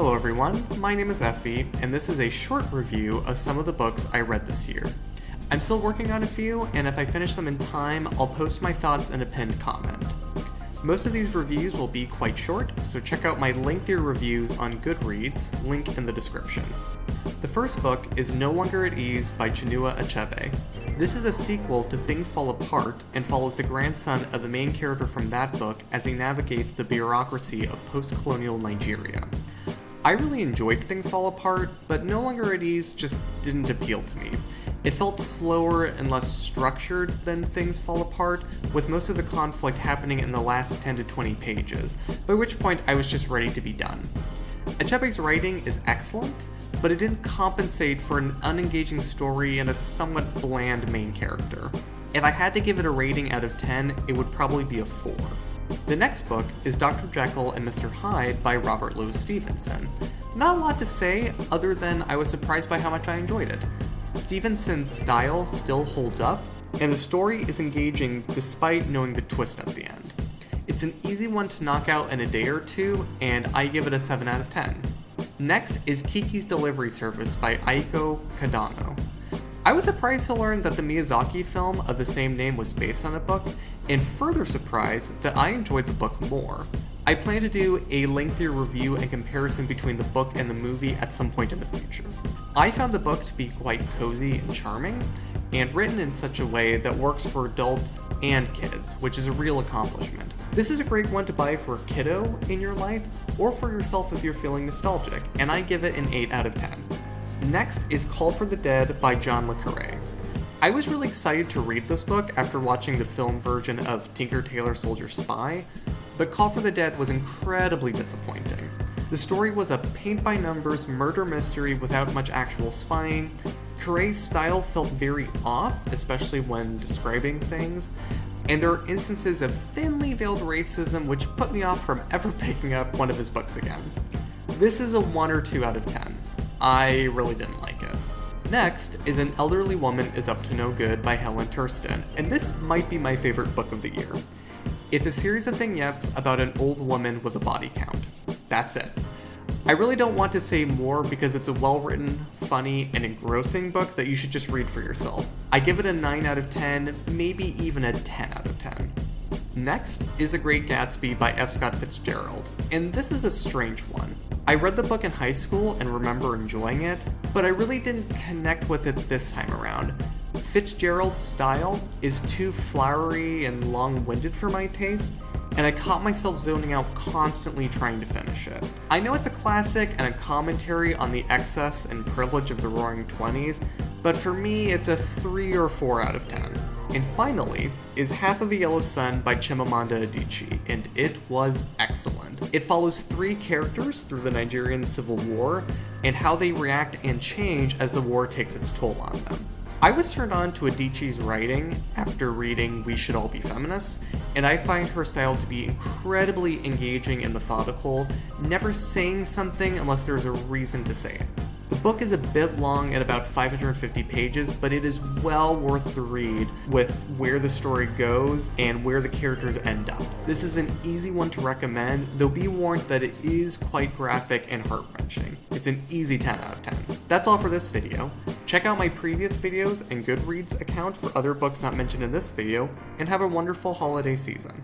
Hello everyone, my name is Effie, and this is a short review of some of the books I read this year. I'm still working on a few, and if I finish them in time, I'll post my thoughts in a pinned comment. Most of these reviews will be quite short, so check out my lengthier reviews on Goodreads, link in the description. The first book is No Longer at Ease by Chinua Achebe. This is a sequel to Things Fall Apart and follows the grandson of the main character from that book as he navigates the bureaucracy of post-colonial Nigeria. I really enjoyed Things Fall Apart, but No Longer at Ease just didn't appeal to me. It felt slower and less structured than Things Fall Apart, with most of the conflict happening in the last 10 to 20 pages, by which point I was just ready to be done. Achebe's writing is excellent, but it didn't compensate for an unengaging story and a somewhat bland main character. If I had to give it a rating out of 10, it would probably be a 4. The next book is Dr. Jekyll and Mr. Hyde by Robert Louis Stevenson. Not a lot to say, other than I was surprised by how much I enjoyed it. Stevenson's style still holds up, and the story is engaging despite knowing the twist at the end. It's an easy one to knock out in a day or two, and I give it a 7 out of 10. Next is Kiki's Delivery Service by Aiko Kadano. I was surprised to learn that the Miyazaki film of the same name was based on the book, and further surprised that I enjoyed the book more. I plan to do a lengthier review and comparison between the book and the movie at some point in the future. I found the book to be quite cozy and charming, and written in such a way that works for adults and kids, which is a real accomplishment. This is a great one to buy for a kiddo in your life, or for yourself if you're feeling nostalgic, and I give it an 8 out of 10. Next is Call for the Dead by John le Carré. I was really excited to read this book after watching the film version of Tinker Tailor Soldier Spy, but Call for the Dead was incredibly disappointing. The story was a paint-by-numbers murder mystery without much actual spying. Carré's style felt very off, especially when describing things, and there are instances of thinly veiled racism which put me off from ever picking up one of his books again. This is a 1 or 2 out of 10. I really didn't like it. Next is An Elderly Woman is Up to No Good by Helen Thurston, and this might be my favorite book of the year. It's a series of vignettes about an old woman with a body count. That's it. I really don't want to say more because it's a well-written, funny, and engrossing book that you should just read for yourself. I give it a 9 out of 10, maybe even a 10 out of 10. Next is The Great Gatsby by F. Scott Fitzgerald, and this is a strange one. I read the book in high school and remember enjoying it, but I really didn't connect with it this time around. Fitzgerald's style is too flowery and long-winded for my taste, and I caught myself zoning out constantly trying to finish it. I know it's a classic and a commentary on the excess and privilege of the Roaring Twenties, but for me it's a 3 or 4 out of 10. And finally is Half of a Yellow Sun by Chimamanda Adichie, and it was excellent. It follows 3 characters through the Nigerian Civil War, and how they react and change as the war takes its toll on them. I was turned on to Adichie's writing after reading We Should All Be Feminists, and I find her style to be incredibly engaging and methodical, never saying something unless there's a reason to say it. The book is a bit long at about 550 pages, but it is well worth the read with where the story goes and where the characters end up. This is an easy one to recommend, though be warned that it is quite graphic and heart-wrenching. It's an easy 10 out of 10. That's all for this video. Check out my previous videos and Goodreads account for other books not mentioned in this video, and have a wonderful holiday season.